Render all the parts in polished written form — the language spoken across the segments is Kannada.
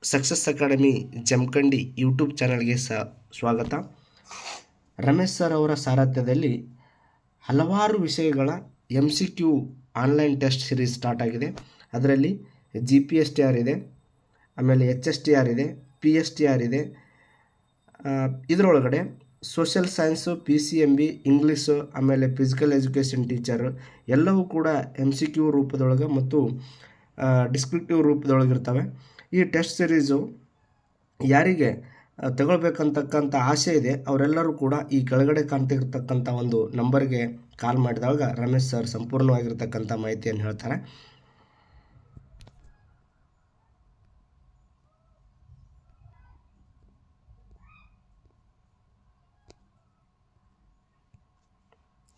ಸಕ್ಸಸ್ ಅಕಾಡೆಮಿ ಜಮಖಂಡಿ ಯೂಟ್ಯೂಬ್ ಚಾನಲ್ಗೆ ಸ್ವಾಗತ. ರಮೇಶ್ ಸರ್ ಅವರ ಸಾರಥ್ಯದಲ್ಲಿ ಹಲವಾರು ವಿಷಯಗಳ MCQ online test series start ಆಗಿದೆ. ಅದರಲ್ಲಿ GPSTR ಇದೆ, ಆಮೇಲೆ HSTR ಇದೆ, PSTR ಇದೆ. ಇದರೊಳಗಡೆ ಸೋಷಿಯಲ್ ಸೈನ್ಸು, PCMB, ಇಂಗ್ಲೀಷು, ಆಮೇಲೆ ಫಿಸಿಕಲ್ ಎಜುಕೇಷನ್ ಟೀಚರ್ ಎಲ್ಲವೂ ಕೂಡ MCQ ರೂಪದೊಳಗೆ ಮತ್ತು ಡಿಸ್ಕ್ರಿಪ್ಟಿವ್ ರೂಪದೊಳಗಿರ್ತವೆ. ಈ ಟೆಸ್ಟ್ ಸಿರೀಸು ಯಾರಿಗೆ ತಗೊಳ್ಬೇಕಂತಕ್ಕಂಥ ಆಸೆ ಇದೆ ಅವರೆಲ್ಲರೂ ಕೂಡ ಈ ಕೆಳಗಡೆ ಕಾಣ್ತಿರ್ತಕ್ಕಂಥ ಒಂದು ನಂಬರ್ಗೆ ಕಾಲ್ ಮಾಡಿದಾಗ ರಮೇಶ್ ಸರ್ ಸಂಪೂರ್ಣವಾಗಿರ್ತಕ್ಕಂಥ ಮಾಹಿತಿಯನ್ನು ಹೇಳ್ತಾರೆ.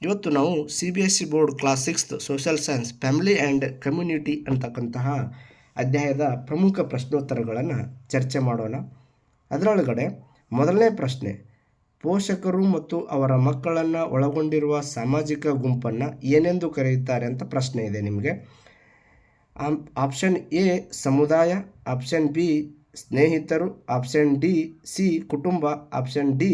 ಇವತ್ತು ನಾವು CBSE board class 6 social science family and community ಅಂತಕ್ಕಂತಹ ಅಧ್ಯಾಯದ ಪ್ರಮುಖ ಪ್ರಶ್ನೋತ್ತರಗಳನ್ನು ಚರ್ಚೆ ಮಾಡೋಣ. ಅದರೊಳಗಡೆ ಮೊದಲನೇ ಪ್ರಶ್ನೆ, ಪೋಷಕರು ಮತ್ತು ಅವರ ಮಕ್ಕಳನ್ನು ಒಳಗೊಂಡಿರುವ ಸಾಮಾಜಿಕ ಗುಂಪನ್ನು ಏನೆಂದು ಕರೆಯುತ್ತಾರೆ ಅಂತ ಪ್ರಶ್ನೆ ಇದೆ ನಿಮಗೆ. ಆಪ್ಷನ್ A ಸಮುದಾಯ, ಆಪ್ಷನ್ B ಸ್ನೇಹಿತರು, ಆಪ್ಷನ್ C ಕುಟುಂಬ, ಆಪ್ಷನ್ D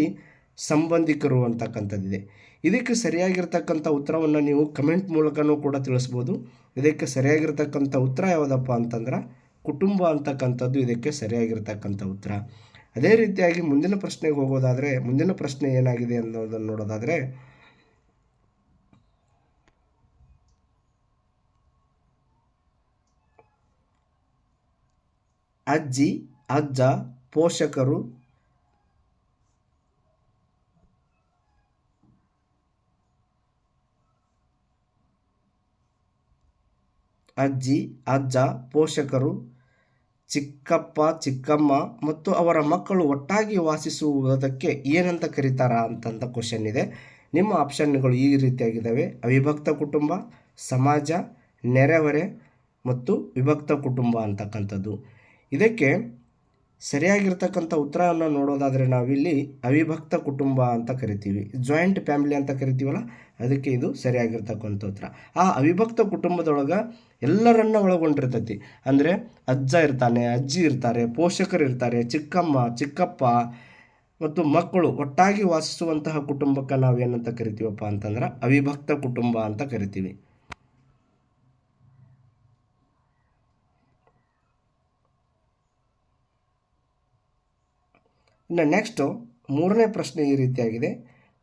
ಸಂಬಂಧಿಕರು ಅಂತಕ್ಕಂಥದ್ದಿದೆ. ಇದಕ್ಕೆ ಸರಿಯಾಗಿರ್ತಕ್ಕಂಥ ಉತ್ತರವನ್ನು ನೀವು ಕಮೆಂಟ್ ಮೂಲಕನೂ ಕೂಡ ತಿಳಿಸ್ಬೋದು. ಇದಕ್ಕೆ ಸರಿಯಾಗಿರ್ತಕ್ಕಂಥ ಉತ್ತರ ಯಾವುದಪ್ಪ ಅಂತಂದ್ರೆ ಕುಟುಂಬ ಅಂತಕ್ಕಂಥದ್ದು ಇದಕ್ಕೆ ಸರಿಯಾಗಿರ್ತಕ್ಕಂಥ ಉತ್ತರ. ಅದೇ ರೀತಿಯಾಗಿ ಮುಂದಿನ ಪ್ರಶ್ನೆಗೆ ಹೋಗೋದಾದರೆ, ಮುಂದಿನ ಪ್ರಶ್ನೆ ಏನಾಗಿದೆ ಅನ್ನೋದನ್ನು ನೋಡೋದಾದರೆ, ಅಜ್ಜಿ, ಅಜ್ಜ, ಪೋಷಕರು, ಅಜ್ಜಿ, ಅಜ್ಜ, ಪೋಷಕರು, ಚಿಕ್ಕಪ್ಪ, ಚಿಕ್ಕಮ್ಮ ಮತ್ತು ಅವರ ಮಕ್ಕಳು ಒಟ್ಟಾಗಿ ವಾಸಿಸುವುದಕ್ಕೆ ಏನಂತ ಕರೀತಾರ ಅಂತಂತ ಕ್ವಶನ್ ಇದೆ. ನಿಮ್ಮ ಆಪ್ಷನ್ಗಳು ಈ ರೀತಿಯಾಗಿದ್ದಾವೆ: ಅವಿಭಕ್ತ ಕುಟುಂಬ, ಸಮಾಜ, ನೆರೆಹೊರೆ ಮತ್ತು ವಿಭಕ್ತ ಕುಟುಂಬ ಅಂತಕ್ಕಂಥದ್ದು. ಇದಕ್ಕೆ ಸರಿಯಾಗಿರ್ತಕ್ಕಂಥ ಉತ್ತರವನ್ನು ನೋಡೋದಾದರೆ ನಾವಿಲ್ಲಿ ಅವಿಭಕ್ತ ಕುಟುಂಬ ಅಂತ ಕರಿತೀವಿ, ಜಾಯಿಂಟ್ ಫ್ಯಾಮಿಲಿ ಅಂತ ಕರಿತೀವಲ್ಲ, ಅದಕ್ಕೆ ಇದು ಸರಿಯಾಗಿರ್ತಕ್ಕಂಥ ಉತ್ತರ. ಆ ಅವಿಭಕ್ತ ಕುಟುಂಬದೊಳಗೆ ಎಲ್ಲರನ್ನ ಒಳಗೊಂಡಿರ್ತೈತಿ. ಅಂದರೆ ಅಜ್ಜ ಇರ್ತಾನೆ, ಅಜ್ಜಿ ಇರ್ತಾರೆ, ಪೋಷಕರು ಇರ್ತಾರೆ, ಚಿಕ್ಕಮ್ಮ, ಚಿಕ್ಕಪ್ಪ ಮತ್ತು ಮಕ್ಕಳು ಒಟ್ಟಾಗಿ ವಾಸಿಸುವಂತಹ ಕುಟುಂಬಕ್ಕೆ ನಾವೇನಂತ ಕರಿತೀವಪ್ಪ ಅಂತಂದ್ರೆ ಅವಿಭಕ್ತ ಕುಟುಂಬ ಅಂತ ಕರಿತೀವಿ. ಇನ್ನು ನೆಕ್ಸ್ಟು ಮೂರನೇ ಪ್ರಶ್ನೆ ಈ ರೀತಿಯಾಗಿದೆ: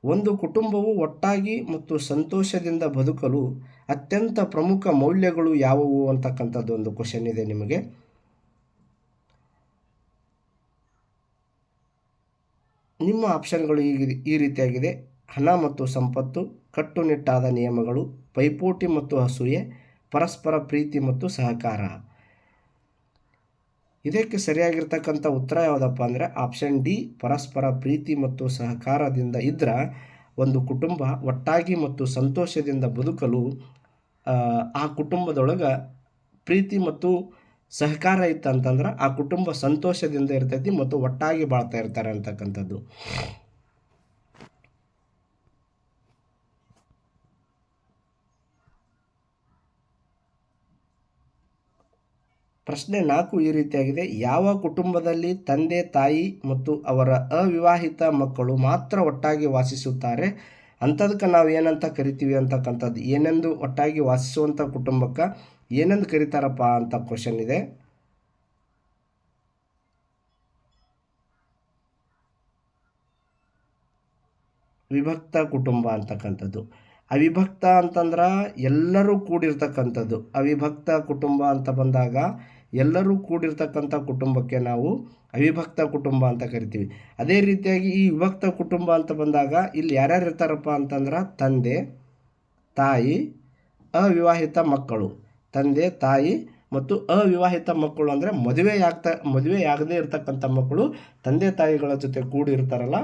ಒಂದು ಕುಟುಂಬವು ಒಟ್ಟಾಗಿ ಮತ್ತು ಸಂತೋಷದಿಂದ ಬದುಕಲು ಅತ್ಯಂತ ಪ್ರಮುಖ ಮೌಲ್ಯಗಳು ಯಾವುವು ಅಂತಕ್ಕಂಥದ್ದು ಒಂದು ಕ್ವಶನ್ ಇದೆ ನಿಮಗೆ. ನಿಮ್ಮ ಆಪ್ಷನ್ಗಳು ಈ ರೀತಿಯಾಗಿದೆ: ಹಣ ಮತ್ತು ಸಂಪತ್ತು, ಕಟ್ಟುನಿಟ್ಟಾದ ನಿಯಮಗಳು, ಪೈಪೋಟಿ ಮತ್ತು ಅಸೂಯೆ, ಪರಸ್ಪರ ಪ್ರೀತಿ ಮತ್ತು ಸಹಕಾರ. ಇದಕ್ಕೆ ಸರಿಯಾಗಿರ್ತಕ್ಕಂಥ ಉತ್ತರ ಯಾವುದಪ್ಪ ಅಂದರೆ ಆಪ್ಷನ್ D ಪರಸ್ಪರ ಪ್ರೀತಿ ಮತ್ತು ಸಹಕಾರದಿಂದ ಇದ್ದರೆ ಒಂದು ಕುಟುಂಬ ಒಟ್ಟಾಗಿ ಮತ್ತು ಸಂತೋಷದಿಂದ ಬದುಕಲು ಆ ಕುಟುಂಬದೊಳಗೆ ಪ್ರೀತಿ ಮತ್ತು ಸಹಕಾರ ಇತ್ತಂತಂದ್ರೆ ಆ ಕುಟುಂಬ ಸಂತೋಷದಿಂದ ಇರ್ತೈತಿ ಮತ್ತು ಒಟ್ಟಾಗಿ ಬಾಳ್ತಾ ಇರ್ತಾರೆ ಅಂತಕ್ಕಂಥದ್ದು. ಪ್ರಶ್ನೆ 4 ಈ ರೀತಿಯಾಗಿದೆ: ಯಾವ ಕುಟುಂಬದಲ್ಲಿ ತಂದೆ, ತಾಯಿ ಮತ್ತು ಅವರ ಅವಿವಾಹಿತ ಮಕ್ಕಳು ಮಾತ್ರ ಒಟ್ಟಾಗಿ ವಾಸಿಸುತ್ತಾರೆ, ಅಂಥದಕ್ಕೆ ನಾವು ಏನಂತ ಕರಿತೀವಿ ಅಂತಕ್ಕಂಥದ್ದು. ಏನೆಂದು ಒಟ್ಟಾಗಿ ವಾಸಿಸುವಂಥ ಕುಟುಂಬಕ್ಕೆ ಏನೆಂದು ಕರೀತಾರಪ್ಪ ಅಂತ ಕ್ವಶನ್ ಇದೆ. ವಿಭಕ್ತ ಕುಟುಂಬ ಅಂತಕ್ಕಂಥದ್ದು. ಅವಿಭಕ್ತ ಅಂತಂದ್ರೆ ಎಲ್ಲರೂ ಕೂಡಿರ್ತಕ್ಕಂಥದ್ದು. ಅವಿಭಕ್ತ ಕುಟುಂಬ ಅಂತ ಬಂದಾಗ ಎಲ್ಲರೂ ಕೂಡಿರ್ತಕ್ಕಂಥ ಕುಟುಂಬಕ್ಕೆ ನಾವು ಅವಿಭಕ್ತ ಕುಟುಂಬ ಅಂತ ಕರಿತೀವಿ. ಅದೇ ರೀತಿಯಾಗಿ ಈ ವಿಭಕ್ತ ಕುಟುಂಬ ಅಂತ ಬಂದಾಗ ಇಲ್ಲಿ ಯಾರ್ಯಾರು ಇರ್ತಾರಪ್ಪ ಅಂತಂದ್ರೆ ತಂದೆ, ತಾಯಿ, ಅವಿವಾಹಿತ ಮಕ್ಕಳು. ತಂದೆ, ತಾಯಿ ಮತ್ತು ಅವಿವಾಹಿತ ಮಕ್ಕಳು ಅಂದರೆ ಮದುವೆಯಾಗದೇ ಇರ್ತಕ್ಕಂಥ ಮಕ್ಕಳು ತಂದೆ ತಾಯಿಗಳ ಜೊತೆ ಕೂಡಿರ್ತಾರಲ್ಲ,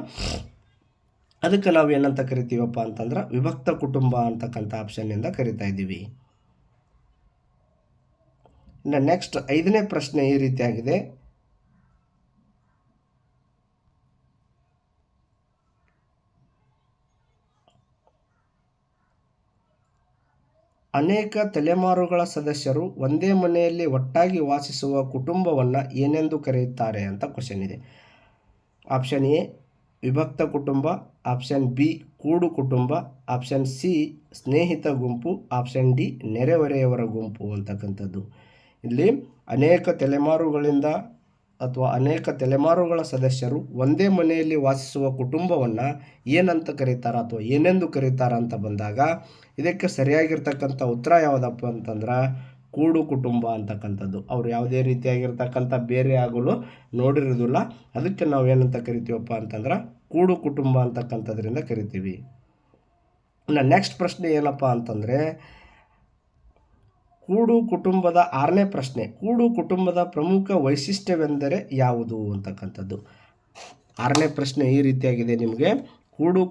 ಅದಕ್ಕೆ ನಾವು ಏನಂತ ಕರಿತೀವಪ್ಪ ಅಂತಂದ್ರೆ ವಿಭಕ್ತ ಕುಟುಂಬ ಅಂತಕ್ಕಂಥ ಆಪ್ಷನ್ನಿಂದ ಕರಿತಾ ಇದ್ದೀವಿ. ಇನ್ನು ನೆಕ್ಸ್ಟ್ 5ನೇ ಪ್ರಶ್ನೆ ಈ ರೀತಿಯಾಗಿದೆ: ಅನೇಕ ತಲೆಮಾರುಗಳ ಸದಸ್ಯರು ಒಂದೇ ಮನೆಯಲ್ಲಿ ಒಟ್ಟಾಗಿ ವಾಸಿಸುವ ಕುಟುಂಬವನ್ನು ಏನೆಂದು ಕರೆಯುತ್ತಾರೆ ಅಂತ ಕ್ವಶನ್ ಇದೆ. ಆಪ್ಷನ್ ಎ ವಿಭಕ್ತ ಕುಟುಂಬ, ಆಪ್ಷನ್ ಬಿ ಕೂಡು ಕುಟುಂಬ, ಆಪ್ಷನ್ ಸಿ ಸ್ನೇಹಿತ ಗುಂಪು, ಆಪ್ಷನ್ ಡಿ ನೆರೆಹೊರೆಯವರ ಗುಂಪು ಅಂತಕ್ಕಂಥದ್ದು. ಇಲ್ಲಿ ಅನೇಕ ತಲೆಮಾರುಗಳಿಂದ ಅಥವಾ ಅನೇಕ ತಲೆಮಾರುಗಳ ಸದಸ್ಯರು ಒಂದೇ ಮನೆಯಲ್ಲಿ ವಾಸಿಸುವ ಕುಟುಂಬವನ್ನು ಏನಂತ ಕರೀತಾರ ಅಥವಾ ಏನೆಂದು ಕರೀತಾರ ಅಂತ ಬಂದಾಗ ಇದಕ್ಕೆ ಸರಿಯಾಗಿರ್ತಕ್ಕಂಥ ಉತ್ತರ ಯಾವುದಪ್ಪ ಅಂತಂದ್ರೆ ಕೂಡು ಕುಟುಂಬ ಅಂತಕ್ಕಂಥದ್ದು. ಅವರು ಯಾವುದೇ ರೀತಿಯಾಗಿರ್ತಕ್ಕಂಥ ಬೇರೆ ಆಗಲು ನೋಡಿರೋದಿಲ್ಲ, ಅದಕ್ಕೆ ನಾವು ಏನಂತ ಕರಿತೀವಪ್ಪ ಅಂತಂದ್ರೆ ಕೂಡು ಕುಟುಂಬ ಅಂತಕ್ಕಂಥದ್ರಿಂದ ಕರಿತೀವಿ. ಇನ್ನು ನೆಕ್ಸ್ಟ್ ಪ್ರಶ್ನೆ ಏನಪ್ಪ ಅಂತಂದರೆ ಕೂಡು ಕುಟುಂಬದ 6ನೇ ಪ್ರಶ್ನೆ, ಕೂಡು ಕುಟುಂಬದ ಪ್ರಮುಖ ವೈಶಿಷ್ಟ್ಯವೆಂದರೆ ಯಾವುದು ಅಂತಕ್ಕಂಥದ್ದು. 6ನೇ ಪ್ರಶ್ನೆ ಈ ರೀತಿಯಾಗಿದೆ ನಿಮಗೆ, ಕೂಡು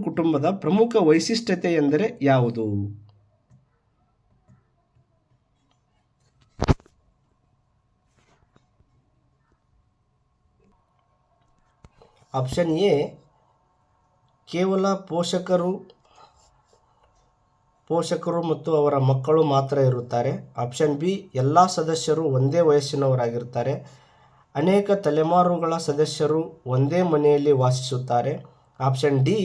ಕುಟುಂಬದ ಪ್ರಮುಖ ವೈಶಿಷ್ಟ್ಯತೆ ಎಂದರೆ ಯಾವುದು? ಆಪ್ಷನ್ ಎ ಕೇವಲ ಪೋಷಕರು ಮತ್ತು ಅವರ ಮಕ್ಕಳು ಮಾತ್ರ ಇರುತ್ತಾರೆ. ಆಪ್ಷನ್ ಬಿ ಎಲ್ಲ ಸದಸ್ಯರು ಒಂದೇ ವಯಸ್ಸಿನವರಾಗಿರ್ತಾರೆ. ಅನೇಕ ತಲೆಮಾರುಗಳ ಸದಸ್ಯರು ಒಂದೇ ಮನೆಯಲ್ಲಿ ವಾಸಿಸುತ್ತಾರೆ. ಆಪ್ಷನ್ ಡಿ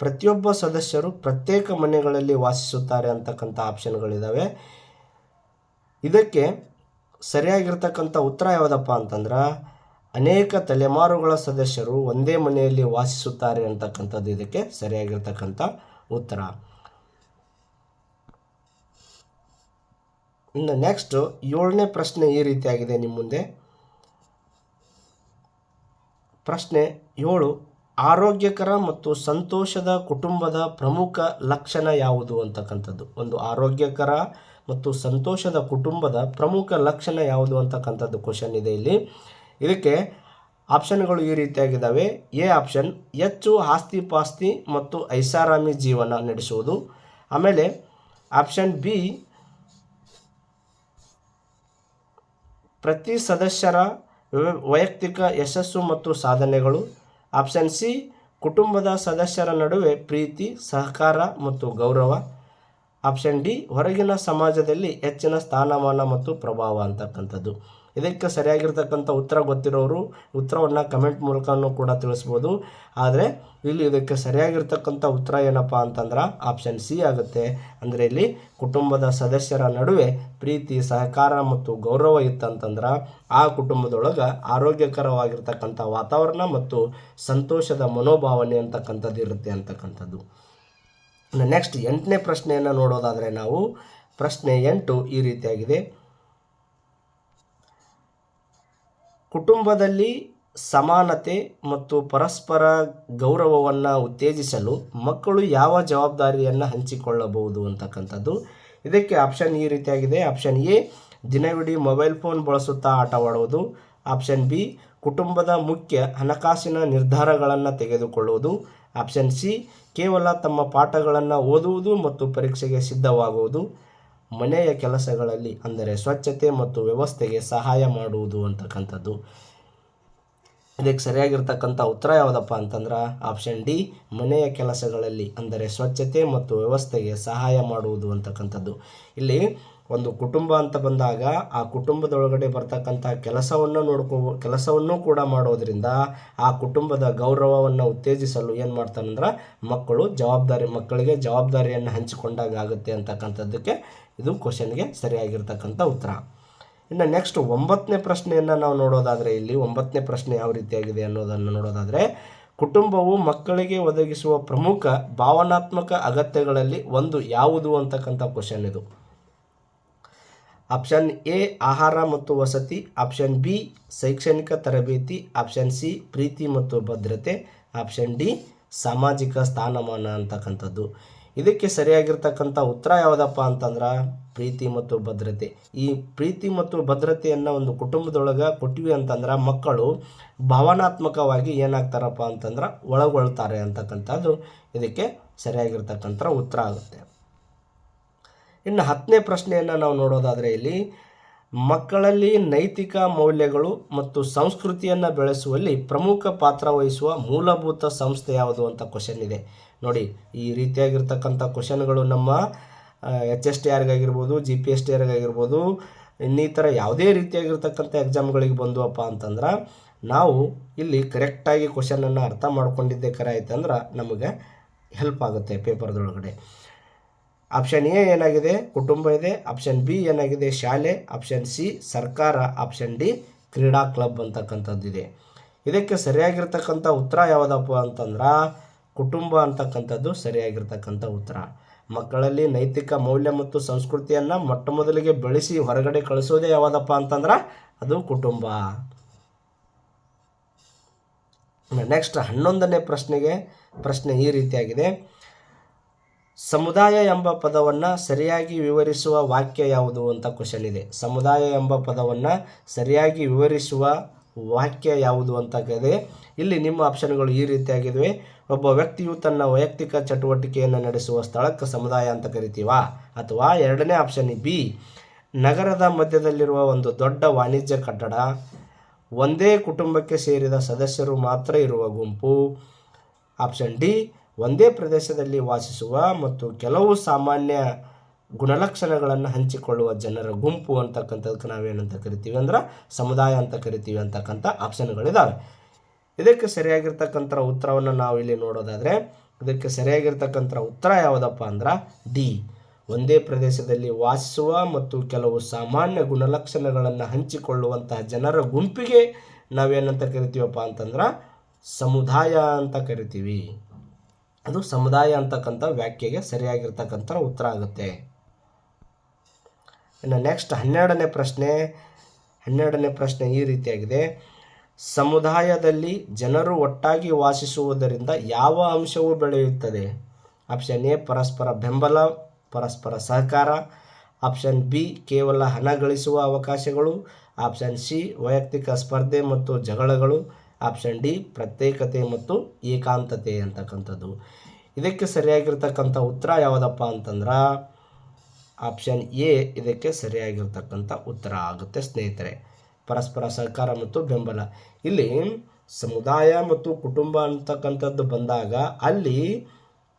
ಪ್ರತಿಯೊಬ್ಬ ಸದಸ್ಯರು ಪ್ರತ್ಯೇಕ ಮನೆಗಳಲ್ಲಿ ವಾಸಿಸುತ್ತಾರೆ ಅಂತಕ್ಕಂಥ ಆಪ್ಷನ್ಗಳಿದ್ದಾವೆ. ಇದಕ್ಕೆ ಸರಿಯಾಗಿರ್ತಕ್ಕಂಥ ಉತ್ತರ ಯಾವುದಪ್ಪ ಅಂತಂದ್ರೆ ಅನೇಕ ತಲೆಮಾರುಗಳ ಸದಸ್ಯರು ಒಂದೇ ಮನೆಯಲ್ಲಿ ವಾಸಿಸುತ್ತಾರೆ ಅಂತಕ್ಕಂಥದ್ದು ಇದಕ್ಕೆ ಸರಿಯಾಗಿರ್ತಕ್ಕಂಥ ಉತ್ತರ. ಇನ್ನು ನೆಕ್ಸ್ಟ್ 7ನೇ ಪ್ರಶ್ನೆ ಈ ರೀತಿಯಾಗಿದೆ ನಿಮ್ಮ ಮುಂದೆ. ಪ್ರಶ್ನೆ 7, ಆರೋಗ್ಯಕರ ಮತ್ತು ಸಂತೋಷದ ಕುಟುಂಬದ ಪ್ರಮುಖ ಲಕ್ಷಣ ಯಾವುದು ಅಂತಕ್ಕಂಥದ್ದು. ಒಂದು ಆರೋಗ್ಯಕರ ಮತ್ತು ಸಂತೋಷದ ಕುಟುಂಬದ ಪ್ರಮುಖ ಲಕ್ಷಣ ಯಾವುದು ಅಂತಕ್ಕಂಥದ್ದು ಕ್ವಶನ್ ಇದೆ ಇಲ್ಲಿ. ಇದಕ್ಕೆ ಆಪ್ಷನ್ಗಳು ಈ ರೀತಿಯಾಗಿದ್ದಾವೆ. ಎ ಆಪ್ಷನ್ ಹೆಚ್ಚು ಆಸ್ತಿ ಪಾಸ್ತಿ ಮತ್ತು ಐಷಾರಾಮಿ ಜೀವನ ನಡೆಸುವುದು. ಆಮೇಲೆ ಆಪ್ಷನ್ ಬಿ ಪ್ರತಿ ಸದಸ್ಯರ ವೈಯಕ್ತಿಕ ಯಶಸ್ಸು ಮತ್ತು ಸಾಧನೆಗಳು. ಆಪ್ಷನ್ ಸಿ ಕುಟುಂಬದ ಸದಸ್ಯರ ನಡುವೆ ಪ್ರೀತಿ, ಸಹಕಾರ ಮತ್ತು ಗೌರವ. ಆಪ್ಷನ್ ಡಿ ಹೊರಗಿನ ಸಮಾಜದಲ್ಲಿ ಹೆಚ್ಚಿನ ಸ್ಥಾನಮಾನ ಮತ್ತು ಪ್ರಭಾವ ಅಂತಕ್ಕಂಥದ್ದು. ಇದಕ್ಕೆ ಸರಿಯಾಗಿರ್ತಕ್ಕಂಥ ಉತ್ತರ ಗೊತ್ತಿರೋರು ಉತ್ತರವನ್ನು ಕಮೆಂಟ್ ಮೂಲಕನೂ ಕೂಡ ತಿಳಿಸ್ಬೋದು. ಆದರೆ ಇಲ್ಲಿ ಇದಕ್ಕೆ ಸರಿಯಾಗಿರ್ತಕ್ಕಂಥ ಉತ್ತರ ಏನಪ್ಪ ಅಂತಂದ್ರೆ ಆಪ್ಷನ್ ಸಿ ಆಗುತ್ತೆ. ಅಂದರೆ ಇಲ್ಲಿ ಕುಟುಂಬದ ಸದಸ್ಯರ ನಡುವೆ ಪ್ರೀತಿ, ಸಹಕಾರ ಮತ್ತು ಗೌರವ ಇತ್ತಂತಂದ್ರೆ ಆ ಕುಟುಂಬದೊಳಗೆ ಆರೋಗ್ಯಕರವಾಗಿರ್ತಕ್ಕಂಥ ವಾತಾವರಣ ಮತ್ತು ಸಂತೋಷದ ಮನೋಭಾವನೆ ಅಂತಕ್ಕಂಥದ್ದು ಇರುತ್ತೆ ಅಂತಕ್ಕಂಥದ್ದು. ನೆಕ್ಸ್ಟ್ 8ನೇ ಪ್ರಶ್ನೆಯನ್ನು ನೋಡೋದಾದರೆ ನಾವು ಪ್ರಶ್ನೆ 8 ಈ ರೀತಿಯಾಗಿದೆ. ಕುಟುಂಬದಲ್ಲಿ ಸಮಾನತೆ ಮತ್ತು ಪರಸ್ಪರ ಗೌರವವನ್ನು ಉತ್ತೇಜಿಸಲು ಮಕ್ಕಳು ಯಾವ ಜವಾಬ್ದಾರಿಯನ್ನು ಹಂಚಿಕೊಳ್ಳಬಹುದು ಅಂತಕ್ಕಂಥದ್ದು. ಇದಕ್ಕೆ ಆಪ್ಷನ್ ಈ ರೀತಿಯಾಗಿದೆ. ಆಪ್ಷನ್ ಎ ದಿನವಿಡೀ ಮೊಬೈಲ್ ಫೋನ್ ಬಳಸುತ್ತಾ ಆಟವಾಡುವುದು. ಆಪ್ಷನ್ ಬಿ ಕುಟುಂಬದ ಮುಖ್ಯ ಹಣಕಾಸಿನ ನಿರ್ಧಾರಗಳನ್ನು ತೆಗೆದುಕೊಳ್ಳುವುದು. ಆಪ್ಷನ್ ಸಿ ಕೇವಲ ತಮ್ಮ ಪಾಠಗಳನ್ನು ಓದುವುದು ಮತ್ತು ಪರೀಕ್ಷೆಗೆ ಸಿದ್ಧವಾಗುವುದು. ಮನೆಯ ಕೆಲಸಗಳಲ್ಲಿ ಅಂದರೆ ಸ್ವಚ್ಛತೆ ಮತ್ತು ವ್ಯವಸ್ಥೆಗೆ ಸಹಾಯ ಮಾಡುವುದು ಅಂತಕ್ಕಂಥದ್ದು. ಇದಕ್ಕೆ ಸರಿಯಾಗಿರ್ತಕ್ಕಂಥ ಉತ್ತರ ಯಾವುದಪ್ಪ ಅಂತಂದ್ರೆ ಆಪ್ಷನ್ ಡಿ ಮನೆಯ ಕೆಲಸಗಳಲ್ಲಿ ಅಂದರೆ ಸ್ವಚ್ಛತೆ ಮತ್ತು ವ್ಯವಸ್ಥೆಗೆ ಸಹಾಯ ಮಾಡುವುದು ಅಂತಕ್ಕಂಥದ್ದು. ಇಲ್ಲಿ ಒಂದು ಕುಟುಂಬ ಅಂತ ಬಂದಾಗ ಆ ಕುಟುಂಬದೊಳಗಡೆ ಬರ್ತಕ್ಕಂಥ ಕೆಲಸವನ್ನು ಕೂಡ ಮಾಡೋದ್ರಿಂದ ಆ ಕುಟುಂಬದ ಗೌರವವನ್ನು ಉತ್ತೇಜಿಸಲು ಏನು ಮಾಡ್ತಾನಂದ್ರೆ ಮಕ್ಕಳಿಗೆ ಜವಾಬ್ದಾರಿಯನ್ನು ಹಂಚಿಕೊಂಡಾಗ ಆಗುತ್ತೆ ಅಂತಕ್ಕಂಥದ್ದಕ್ಕೆ ಇದು ಕ್ವಶನ್ಗೆ ಸರಿಯಾಗಿರ್ತಕ್ಕಂಥ ಉತ್ತರ. ಇನ್ನು ನೆಕ್ಸ್ಟ್ 9ನೇ ಪ್ರಶ್ನೆಯನ್ನು ನಾವು ನೋಡೋದಾದರೆ ಇಲ್ಲಿ 9ನೇ ಪ್ರಶ್ನೆ ಯಾವ ರೀತಿಯಾಗಿದೆ ಅನ್ನೋದನ್ನು ನೋಡೋದಾದರೆ ಕುಟುಂಬವು ಮಕ್ಕಳಿಗೆ ಒದಗಿಸುವ ಪ್ರಮುಖ ಭಾವನಾತ್ಮಕ ಅಗತ್ಯಗಳಲ್ಲಿ ಒಂದು ಯಾವುದು ಅಂತಕ್ಕಂಥ ಕ್ವಶನ್ ಇದು. ಆಪ್ಷನ್ ಎ ಆಹಾರ ಮತ್ತು ವಸತಿ. ಆಪ್ಷನ್ ಬಿ ಶೈಕ್ಷಣಿಕ ತರಬೇತಿ. ಆಪ್ಷನ್ ಸಿ ಪ್ರೀತಿ ಮತ್ತು ಭದ್ರತೆ. ಆಪ್ಷನ್ ಡಿ ಸಾಮಾಜಿಕ ಸ್ಥಾನಮಾನ ಅಂತಕ್ಕಂಥದ್ದು. ಇದಕ್ಕೆ ಸರಿಯಾಗಿರ್ತಕ್ಕಂಥ ಉತ್ತರ ಯಾವುದಪ್ಪ ಅಂತಂದ್ರೆ ಪ್ರೀತಿ ಮತ್ತು ಭದ್ರತೆ. ಈ ಪ್ರೀತಿ ಮತ್ತು ಭದ್ರತೆಯನ್ನು ಒಂದು ಕುಟುಂಬದೊಳಗೆ ಕೊಟ್ಟಿವಿ ಅಂತಂದ್ರೆ ಮಕ್ಕಳು ಭಾವನಾತ್ಮಕವಾಗಿ ಏನಾಗ್ತಾರಪ್ಪ ಅಂತಂದ್ರೆ ಒಳಗೊಳ್ತಾರೆ ಅಂತಕ್ಕಂಥದ್ದು ಇದಕ್ಕೆ ಸರಿಯಾಗಿರ್ತಕ್ಕಂಥ ಉತ್ತರ ಆಗುತ್ತೆ. ಇನ್ನು 10ನೇ ಪ್ರಶ್ನೆಯನ್ನು ನಾವು ನೋಡೋದಾದರೆ ಇಲ್ಲಿ ಮಕ್ಕಳಲ್ಲಿ ನೈತಿಕ ಮೌಲ್ಯಗಳು ಮತ್ತು ಸಂಸ್ಕೃತಿಯನ್ನು ಬೆಳೆಸುವಲ್ಲಿ ಪ್ರಮುಖ ಪಾತ್ರ ವಹಿಸುವ ಮೂಲಭೂತ ಸಂಸ್ಥೆ ಯಾವುದು ಅಂತ ಕ್ವಶನ್ ಇದೆ. ನೋಡಿ, ಈ ರೀತಿಯಾಗಿರ್ತಕ್ಕಂಥ ಕ್ವಶನ್ಗಳು ನಮ್ಮ HSTR ಆಗಿರ್ಬೋದು, GPSTR ಆಗಿರ್ಬೋದು, ಇನ್ನಿತರ ಯಾವುದೇ ರೀತಿಯಾಗಿರ್ತಕ್ಕಂಥ ಎಕ್ಸಾಮ್ಗಳಿಗೆ ಬಂದುವಪ್ಪ ಅಂತಂದ್ರೆ ನಾವು ಇಲ್ಲಿ ಕರೆಕ್ಟಾಗಿ ಕ್ವಶನನ್ನು ಅರ್ಥ ಮಾಡ್ಕೊಂಡಿದ್ದೆ ಕರೆ ಆಯ್ತಂದ್ರೆ ನಮಗೆ ಹೆಲ್ಪ್ ಆಗುತ್ತೆ ಪೇಪರ್ದೊಳಗಡೆ. ಆಪ್ಷನ್ ಎ ಏನಾಗಿದೆ, ಕುಟುಂಬ ಇದೆ. ಆಪ್ಷನ್ ಬಿ ಏನಾಗಿದೆ, ಶಾಲೆ. ಆಪ್ಷನ್ ಸಿ ಸರ್ಕಾರ. ಆಪ್ಷನ್ ಡಿ ಕ್ರೀಡಾ ಕ್ಲಬ್ ಅಂತಕ್ಕಂಥದ್ದಿದೆ. ಇದಕ್ಕೆ ಸರಿಯಾಗಿರ್ತಕ್ಕಂಥ ಉತ್ತರ ಯಾವುದಪ್ಪ ಅಂತಂದ್ರೆ ಕುಟುಂಬ ಅಂತಕ್ಕಂಥದ್ದು ಸರಿಯಾಗಿರ್ತಕ್ಕಂಥ ಉತ್ತರ. ಮಕ್ಕಳಲ್ಲಿ ನೈತಿಕ ಮೌಲ್ಯ ಮತ್ತು ಸಂಸ್ಕೃತಿಯನ್ನು ಮೊಟ್ಟ ಮೊದಲಿಗೆ ಬೆಳೆಸಿ ಹೊರಗಡೆ ಕಳಿಸೋದೇ ಯಾವುದಪ್ಪ ಅಂತಂದ್ರೆ ಅದು ಕುಟುಂಬ. ನೆಕ್ಸ್ಟ್ 11ನೇ ಪ್ರಶ್ನೆ ಈ ರೀತಿಯಾಗಿದೆ. ಸಮುದಾಯ ಎಂಬ ಪದವನ್ನು ಸರಿಯಾಗಿ ವಿವರಿಸುವ ವಾಕ್ಯ ಯಾವುದು ಅಂತ ಕ್ವಶನ್ ಇದೆ. ಸಮುದಾಯ ಎಂಬ ಪದವನ್ನು ಸರಿಯಾಗಿ ವಿವರಿಸುವ ವಾಕ್ಯ ಯಾವುದು ಅಂತ ಇದೆ. ಇಲ್ಲಿ ನಿಮ್ಮ ಆಪ್ಷನ್ಗಳು ಈ ರೀತಿಯಾಗಿವೆ. ಒಬ್ಬ ವ್ಯಕ್ತಿಯು ತನ್ನ ವೈಯಕ್ತಿಕ ಚಟುವಟಿಕೆಯನ್ನು ನಡೆಸುವ ಸ್ಥಳಕ್ಕೆ ಸಮುದಾಯ ಅಂತ ಕರಿತೀವಾ? ಅಥವಾ ಎರಡನೇ ಆಪ್ಷನ್ ಬಿ, ನಗರದ ಮಧ್ಯದಲ್ಲಿರುವ ಒಂದು ದೊಡ್ಡ ವಾಣಿಜ್ಯ ಕಟ್ಟಡ, ಒಂದೇ ಕುಟುಂಬಕ್ಕೆ ಸೇರಿದ ಸದಸ್ಯರು ಮಾತ್ರ ಇರುವ ಗುಂಪು. ಆಪ್ಷನ್ ಡಿ, ಒಂದೇ ಪ್ರದೇಶದಲ್ಲಿ ವಾಸಿಸುವ ಮತ್ತು ಕೆಲವು ಸಾಮಾನ್ಯ ಗುಣಲಕ್ಷಣಗಳನ್ನು ಹಂಚಿಕೊಳ್ಳುವ ಜನರ ಗುಂಪು ಅಂತಕ್ಕಂಥದಕ್ಕೆ ನಾವೇನಂತ ಕರಿತೀವಿ ಅಂದ್ರೆ ಸಮುದಾಯ ಅಂತ ಕರಿತೀವಿ ಅಂತಕ್ಕಂಥ ಆಪ್ಷನ್ಗಳಿದ್ದಾವೆ. ಇದಕ್ಕೆ ಸರಿಯಾಗಿರ್ತಕ್ಕಂಥ ಉತ್ತರವನ್ನು ನಾವು ಇಲ್ಲಿ ನೋಡೋದಾದರೆ ಇದಕ್ಕೆ ಸರಿಯಾಗಿರ್ತಕ್ಕಂಥ ಉತ್ತರ ಯಾವುದಪ್ಪ ಅಂದ್ರೆ ಡಿ, ಒಂದೇ ಪ್ರದೇಶದಲ್ಲಿ ವಾಸಿಸುವ ಮತ್ತು ಕೆಲವು ಸಾಮಾನ್ಯ ಗುಣಲಕ್ಷಣಗಳನ್ನು ಹಂಚಿಕೊಳ್ಳುವಂತಹ ಜನರ ಗುಂಪಿಗೆ ನಾವೇನಂತ ಕರಿತೀವಪ್ಪ ಅಂತಂದ್ರೆ ಸಮುದಾಯ ಅಂತ ಕರಿತೀವಿ. ಅದು ಸಮುದಾಯ ಅಂತಕ್ಕಂಥ ವ್ಯಾಖ್ಯೆಗೆ ಸರಿಯಾಗಿರ್ತಕ್ಕಂಥ ಉತ್ತರ ಆಗುತ್ತೆ. ಇನ್ನು ನೆಕ್ಸ್ಟ್ 12ನೇ ಪ್ರಶ್ನೆ ಈ ರೀತಿಯಾಗಿದೆ. ಸಮುದಾಯದಲ್ಲಿ ಜನರು ಒಟ್ಟಾಗಿ ವಾಸಿಸುವುದರಿಂದ ಯಾವ ಅಂಶವು ಬೆಳೆಯುತ್ತದೆ? ಆಪ್ಷನ್ ಎ, ಪರಸ್ಪರ ಬೆಂಬಲ, ಪರಸ್ಪರ ಸಹಕಾರ. ಆಪ್ಷನ್ ಬಿ, ಕೇವಲ ಹಣ ಗಳಿಸುವ ಅವಕಾಶಗಳು. ಆಪ್ಷನ್ ಸಿ, ವೈಯಕ್ತಿಕ ಸ್ಪರ್ಧೆ ಮತ್ತು ಜಗಳಗಳು. ಆಪ್ಷನ್ ಡಿ, ಪ್ರತ್ಯೇಕತೆ ಮತ್ತು ಏಕಾಂತತೆ ಅಂತಕ್ಕಂಥದ್ದು. ಇದಕ್ಕೆ ಸರಿಯಾಗಿರ್ತಕ್ಕಂಥ ಉತ್ತರ ಯಾವುದಪ್ಪ ಅಂತಂದ್ರೆ ಆಪ್ಷನ್ ಎ ಇದಕ್ಕೆ ಸರಿಯಾಗಿರ್ತಕ್ಕಂಥ ಉತ್ತರ ಆಗುತ್ತೆ ಸ್ನೇಹಿತರೆ. ಪರಸ್ಪರ ಸಹಕಾರ ಮತ್ತು ಬೆಂಬಲ. ಇಲ್ಲಿ ಸಮುದಾಯ ಮತ್ತು ಕುಟುಂಬ ಅಂತಕ್ಕಂಥದ್ದು ಬಂದಾಗ ಅಲ್ಲಿ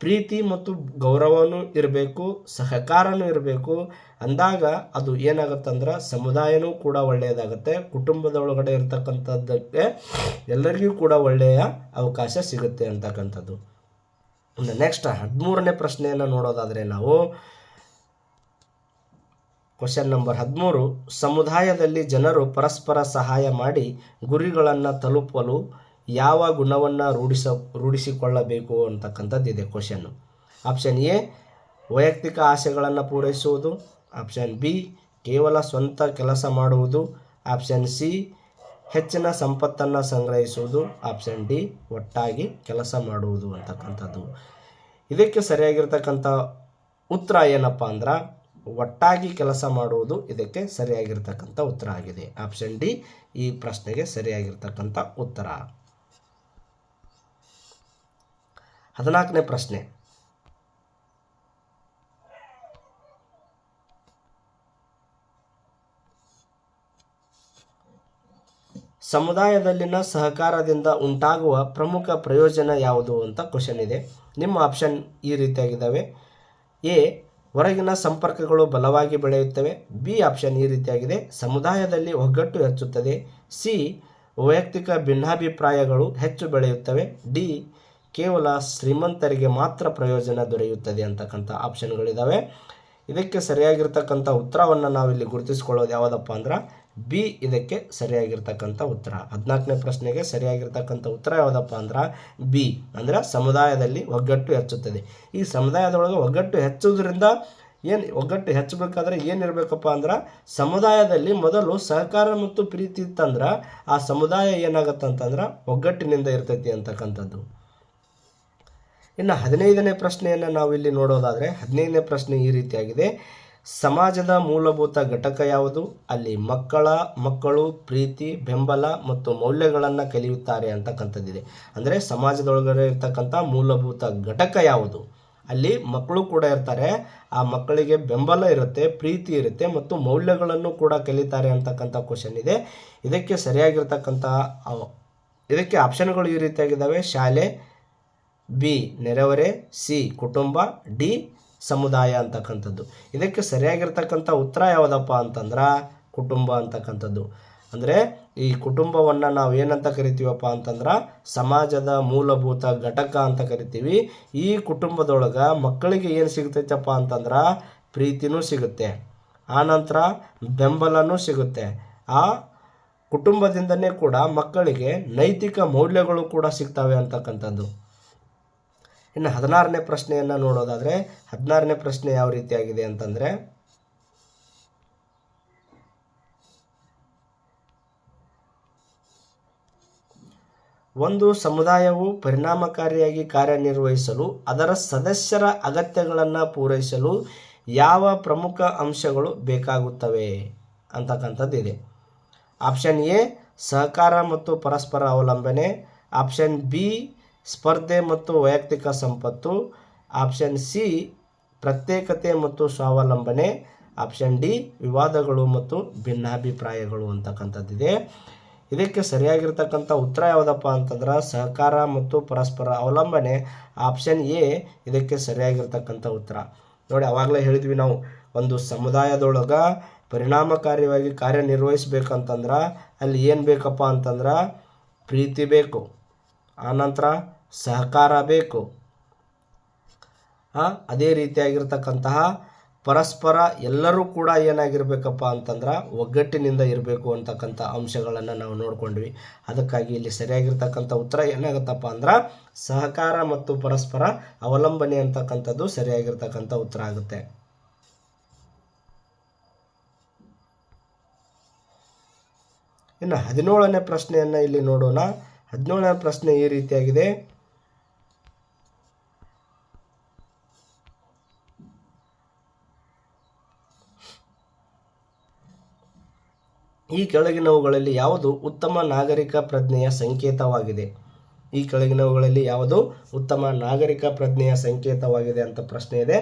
ಪ್ರೀತಿ ಮತ್ತು ಗೌರವನೂ ಇರಬೇಕು, ಸಹಕಾರನೂ ಇರಬೇಕು. ಅಂದಾಗ ಅದು ಏನಾಗುತ್ತಂದ್ರೆ ಸಮುದಾಯನೂ ಕೂಡ ಒಳ್ಳೆಯದಾಗುತ್ತೆ. ಕುಟುಂಬದೊಳಗಡೆ ಇರ್ತಕ್ಕಂಥದ್ದಕ್ಕೆ ಎಲ್ಲರಿಗೂ ಕೂಡ ಒಳ್ಳೆಯ ಅವಕಾಶ ಸಿಗುತ್ತೆ ಅಂತಕ್ಕಂಥದ್ದು. ನೆಕ್ಸ್ಟ್ 13ನೇ ಪ್ರಶ್ನೆಯನ್ನು ನೋಡೋದಾದರೆ ನಾವು ಕ್ವಶನ್ ನಂಬರ್ 13, ಸಮುದಾಯದಲ್ಲಿ ಜನರು ಪರಸ್ಪರ ಸಹಾಯ ಮಾಡಿ ಗುರಿಗಳನ್ನು ತಲುಪಲು ಯಾವ ಗುಣವನ್ನು ರೂಢಿಸಿಕೊಳ್ಳಬೇಕು ಅಂತಕ್ಕಂಥದ್ದಿದೆ ಕ್ವಶನ್ನು. ಆಪ್ಷನ್ ಎ, ವೈಯಕ್ತಿಕ ಆಸೆಗಳನ್ನು ಪೂರೈಸುವುದು. ಆಪ್ಷನ್ ಬಿ, ಕೇವಲ ಸ್ವಂತ ಕೆಲಸ ಮಾಡುವುದು. ಆಪ್ಷನ್ ಸಿ, ಹೆಚ್ಚಿನ ಸಂಪತ್ತನ್ನು ಸಂಗ್ರಹಿಸುವುದು. ಆಪ್ಷನ್ ಡಿ, ಒಟ್ಟಾಗಿ ಕೆಲಸ ಮಾಡುವುದು ಅಂತಕ್ಕಂಥದ್ದು. ಇದಕ್ಕೆ ಸರಿಯಾಗಿರ್ತಕ್ಕಂಥ ಉತ್ತರ ಏನಪ್ಪ ಅಂದ್ರೆ ಒಟ್ಟಾಗಿ ಕೆಲಸ ಮಾಡುವುದು ಇದಕ್ಕೆ ಸರಿಯಾಗಿರ್ತಕ್ಕಂಥ ಉತ್ತರ ಆಗಿದೆ. ಆಪ್ಷನ್ ಡಿ ಈ ಪ್ರಶ್ನೆಗೆ ಸರಿಯಾಗಿರ್ತಕ್ಕಂಥ ಉತ್ತರ. 14ನೇ ಪ್ರಶ್ನೆ. ಸಮುದಾಯದಲ್ಲಿನ ಸಹಕಾರದಿಂದ ಉಂಟಾಗುವ ಪ್ರಮುಖ ಪ್ರಯೋಜನ ಯಾವುದು ಅಂತ ಕ್ವಶನ್ ಇದೆ. ನಿಮ್ಮ ಆಪ್ಷನ್ ಈ ರೀತಿಯಾಗಿದ್ದಾವೆ. ಎ, ಹೊರಗಿನ ಸಂಪರ್ಕಗಳು ಬಲವಾಗಿ ಬೆಳೆಯುತ್ತವೆ. ಬಿ ಆಪ್ಷನ್ ಈ ರೀತಿಯಾಗಿದೆ, ಸಮುದಾಯದಲ್ಲಿ ಒಗ್ಗಟ್ಟು ಹೆಚ್ಚುತ್ತದೆ. ಸಿ, ವೈಯಕ್ತಿಕ ಭಿನ್ನಾಭಿಪ್ರಾಯಗಳು ಹೆಚ್ಚು ಬೆಳೆಯುತ್ತವೆ. ಡಿ, ಕೇವಲ ಶ್ರೀಮಂತರಿಗೆ ಮಾತ್ರ ಪ್ರಯೋಜನ ದೊರೆಯುತ್ತದೆ ಅಂತಕ್ಕಂಥ ಆಪ್ಷನ್ಗಳಿದ್ದಾವೆ. ಇದಕ್ಕೆ ಸರಿಯಾಗಿರ್ತಕ್ಕಂಥ ಉತ್ತರವನ್ನು ನಾವಿಲ್ಲಿ ಗುರುತಿಸ್ಕೊಳ್ಳೋದು ಯಾವುದಪ್ಪ ಅಂದ್ರೆ ಬಿ ಇದಕ್ಕೆ ಸರಿಯಾಗಿರ್ತಕ್ಕಂಥ ಉತ್ತರ. 14ನೇ ಪ್ರಶ್ನೆಗೆ ಸರಿಯಾಗಿರ್ತಕ್ಕಂಥ ಉತ್ತರ ಯಾವುದಪ್ಪ ಅಂದ್ರೆ ಬಿ, ಅಂದರೆ ಸಮುದಾಯದಲ್ಲಿ ಒಗ್ಗಟ್ಟು ಹೆಚ್ಚುತ್ತದೆ. ಈ ಸಮುದಾಯದೊಳಗೆ ಒಗ್ಗಟ್ಟು ಹೆಚ್ಚುವುದರಿಂದ ಒಗ್ಗಟ್ಟು ಹೆಚ್ಚಬೇಕಾದ್ರೆ ಏನಿರಬೇಕಪ್ಪ ಅಂದ್ರೆ ಸಮುದಾಯದಲ್ಲಿ ಮೊದಲು ಸಹಕಾರ ಮತ್ತು ಪ್ರೀತಿ ಇತ್ತಂದ್ರೆ ಆ ಸಮುದಾಯ ಏನಾಗತ್ತಂತಂದ್ರೆ ಒಗ್ಗಟ್ಟಿನಿಂದ ಇರ್ತೈತಿ ಅಂತಕ್ಕಂಥದ್ದು. ಇನ್ನು 15ನೇ ಪ್ರಶ್ನೆಯನ್ನು ನಾವು ಇಲ್ಲಿ ನೋಡೋದಾದರೆ 15ನೇ ಪ್ರಶ್ನೆ ಈ ರೀತಿಯಾಗಿದೆ. ಸಮಾಜದ ಮೂಲಭೂತ ಘಟಕ ಯಾವುದು? ಅಲ್ಲಿ ಮಕ್ಕಳು ಪ್ರೀತಿ, ಬೆಂಬಲ ಮತ್ತು ಮೌಲ್ಯಗಳನ್ನು ಕಲಿಯುತ್ತಾರೆ ಅಂತಕ್ಕಂಥದ್ದಿದೆ. ಅಂದರೆ ಸಮಾಜದೊಳಗಡೆ ಇರ್ತಕ್ಕಂಥ ಮೂಲಭೂತ ಘಟಕ ಯಾವುದು? ಅಲ್ಲಿ ಮಕ್ಕಳು ಕೂಡ ಇರ್ತಾರೆ, ಆ ಮಕ್ಕಳಿಗೆ ಬೆಂಬಲ ಇರುತ್ತೆ, ಪ್ರೀತಿ ಇರುತ್ತೆ ಮತ್ತು ಮೌಲ್ಯಗಳನ್ನು ಕೂಡ ಕಲಿತಾರೆ ಅಂತಕ್ಕಂಥ ಕ್ವಶನ್ ಇದೆ. ಇದಕ್ಕೆ ಸರಿಯಾಗಿರ್ತಕ್ಕಂಥ ಇದಕ್ಕೆ ಆಪ್ಷನ್ಗಳು ಈ ರೀತಿಯಾಗಿದ್ದಾವೆ. ಶಾಲೆ, ಬಿ ನೆರೆಹೊರೆ, ಸಿ ಕುಟುಂಬ, ಡಿ ಸಮುದಾಯ ಅಂತಕ್ಕಂಥದ್ದು. ಇದಕ್ಕೆ ಸರಿಯಾಗಿರ್ತಕ್ಕಂಥ ಉತ್ತರ ಯಾವುದಪ್ಪ ಅಂತಂದ್ರೆ ಕುಟುಂಬ ಅಂತಕ್ಕಂಥದ್ದು. ಅಂದರೆ ಈ ಕುಟುಂಬವನ್ನು ನಾವು ಏನಂತ ಕರಿತೀವಪ್ಪ ಅಂತಂದ್ರೆ ಸಮಾಜದ ಮೂಲಭೂತ ಘಟಕ ಅಂತ ಕರಿತೀವಿ. ಈ ಕುಟುಂಬದೊಳಗೆ ಮಕ್ಕಳಿಗೆ ಏನು ಸಿಗ್ತೈತಪ್ಪ ಅಂತಂದ್ರೆ ಪ್ರೀತಿನೂ ಸಿಗುತ್ತೆ, ಆನಂತರ ಬೆಂಬಲನೂ ಸಿಗುತ್ತೆ. ಆ ಕುಟುಂಬದಿಂದನೇ ಕೂಡ ಮಕ್ಕಳಿಗೆ ನೈತಿಕ ಮೌಲ್ಯಗಳು ಕೂಡ ಸಿಗ್ತವೆ ಅಂತಕ್ಕಂಥದ್ದು. ಇನ್ನು 16ನೇ ಪ್ರಶ್ನೆಯನ್ನು ನೋಡೋದಾದರೆ 16ನೇ ಪ್ರಶ್ನೆ ಯಾವ ರೀತಿಯಾಗಿದೆ ಅಂತಂದರೆ, ಒಂದು ಸಮುದಾಯವು ಪರಿಣಾಮಕಾರಿಯಾಗಿ ಕಾರ್ಯನಿರ್ವಹಿಸಲು ಅದರ ಸದಸ್ಯರ ಅಗತ್ಯಗಳನ್ನು ಪೂರೈಸಲು ಯಾವ ಪ್ರಮುಖ ಅಂಶಗಳು ಬೇಕಾಗುತ್ತವೆ ಅಂತಕ್ಕಂಥದ್ದಿದೆ. ಆಪ್ಷನ್ ಎ ಸಹಕಾರ ಮತ್ತು ಪರಸ್ಪರ ಅವಲಂಬನೆ, ಆಪ್ಷನ್ ಬಿ ಸ್ಪರ್ಧೆ ಮತ್ತು ವೈಯಕ್ತಿಕ ಸಂಪತ್ತು, ಆಪ್ಷನ್ ಸಿ ಪ್ರತ್ಯೇಕತೆ ಮತ್ತು ಸ್ವಾವಲಂಬನೆ, ಆಪ್ಷನ್ ಡಿ ವಿವಾದಗಳು ಮತ್ತು ಭಿನ್ನಾಭಿಪ್ರಾಯಗಳು ಅಂತಕ್ಕಂಥದ್ದಿದೆ. ಇದಕ್ಕೆ ಸರಿಯಾಗಿರ್ತಕ್ಕಂಥ ಉತ್ತರ ಯಾವುದಪ್ಪ ಅಂತಂದ್ರೆ ಸಹಕಾರ ಮತ್ತು ಪರಸ್ಪರ ಅವಲಂಬನೆ, ಆಪ್ಷನ್ ಎ ಇದಕ್ಕೆ ಸರಿಯಾಗಿರ್ತಕ್ಕಂಥ ಉತ್ತರ. ನೋಡಿ, ಆವಾಗಲೇ ಹೇಳಿದ್ವಿ ನಾವು, ಒಂದು ಸಮುದಾಯದೊಳಗೆ ಪರಿಣಾಮಕಾರಿಯಾಗಿ ಕಾರ್ಯನಿರ್ವಹಿಸ್ಬೇಕಂತಂದ್ರೆ ಅಲ್ಲಿ ಏನು ಬೇಕಪ್ಪ ಅಂತಂದ್ರೆ ಪ್ರೀತಿ ಬೇಕು, ಆನಂತರ ಸಹಕಾರ ಬೇಕು, ಅದೇ ರೀತಿಯಾಗಿರ್ತಕ್ಕಂತಹ ಪರಸ್ಪರ ಎಲ್ಲರೂ ಕೂಡ ಏನಾಗಿರ್ಬೇಕಪ್ಪ ಅಂತಂದ್ರೆ ಒಗ್ಗಟ್ಟಿನಿಂದ ಇರಬೇಕು ಅಂತಕ್ಕಂಥ ಅಂಶಗಳನ್ನು ನಾವು ನೋಡ್ಕೊಂಡ್ವಿ. ಅದಕ್ಕಾಗಿ ಇಲ್ಲಿ ಸರಿಯಾಗಿರ್ತಕ್ಕಂಥ ಉತ್ತರ ಏನಾಗುತ್ತಪ್ಪ ಅಂದ್ರೆ ಸಹಕಾರ ಮತ್ತು ಪರಸ್ಪರ ಅವಲಂಬನೆ ಅಂತಕ್ಕಂಥದ್ದು ಸರಿಯಾಗಿರ್ತಕ್ಕಂಥ ಉತ್ತರ ಆಗುತ್ತೆ. ಇನ್ನು 17ನೇ ಪ್ರಶ್ನೆಯನ್ನು ಇಲ್ಲಿ ನೋಡೋಣ. 17ನೇ ಪ್ರಶ್ನೆ ಈ ರೀತಿಯಾಗಿದೆ. ಈ ಕೆಳಗಿನವುಗಳಲ್ಲಿ ಯಾವುದು ಉತ್ತಮ ನಾಗರಿಕ ಪ್ರಜ್ಞೆಯ ಸಂಕೇತವಾಗಿದೆ? ಈ ಕೆಳಗಿನವುಗಳಲ್ಲಿ ಯಾವುದು ಉತ್ತಮ ನಾಗರಿಕ ಪ್ರಜ್ಞೆಯ ಸಂಕೇತವಾಗಿದೆ ಅಂತ ಪ್ರಶ್ನೆ ಇದೆ.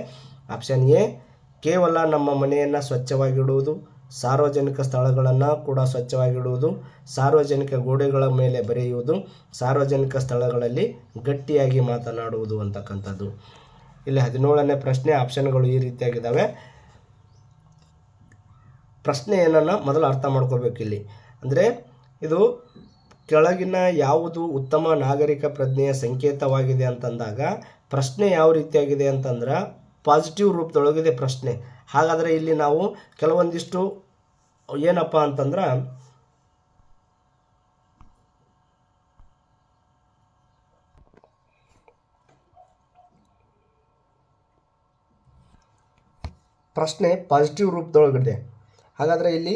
ಆಪ್ಷನ್ ಎ ಕೇವಲ ನಮ್ಮ ಮನೆಯನ್ನು ಸ್ವಚ್ಛವಾಗಿಡುವುದು, ಸಾರ್ವಜನಿಕ ಸ್ಥಳಗಳನ್ನು ಕೂಡ ಸ್ವಚ್ಛವಾಗಿಡುವುದು, ಸಾರ್ವಜನಿಕ ಗೋಡೆಗಳ ಮೇಲೆ ಬರೆಯುವುದು, ಸಾರ್ವಜನಿಕ ಸ್ಥಳಗಳಲ್ಲಿ ಗಟ್ಟಿಯಾಗಿ ಮಾತನಾಡುವುದು ಅಂತಕ್ಕಂಥದ್ದು. ಇಲ್ಲಿ 17ನೇ ಪ್ರಶ್ನೆ ಆಪ್ಷನ್ಗಳು ಈ ರೀತಿಯಾಗಿದ್ದಾವೆ. ಪ್ರಶ್ನೆ ಏನನ್ನು ಮೊದಲು ಅರ್ಥ ಮಾಡ್ಕೋಬೇಕು ಇಲ್ಲಿ. ಅಂದರೆ ಇದು ಕೆಳಗಿನ ಯಾವುದು ಉತ್ತಮ ನಾಗರಿಕ ಪ್ರಜ್ಞೆಯ ಸಂಕೇತವಾಗಿದೆ ಅಂತಂದಾಗ ಪ್ರಶ್ನೆ ಯಾವ ರೀತಿಯಾಗಿದೆ ಅಂತಂದ್ರೆ ಪಾಸಿಟಿವ್ ರೂಪದೊಳಗಿದೆ ಪ್ರಶ್ನೆ. ಹಾಗಾದರೆ ಇಲ್ಲಿ ನಾವು ಕೆಲವೊಂದಿಷ್ಟು ಏನಪ್ಪ ಅಂತಂದ್ರೆ ಪ್ರಶ್ನೆ ಪಾಸಿಟಿವ್ ರೂಪದೊಳಗಿದೆ. ಹಾಗಾದರೆ ಇಲ್ಲಿ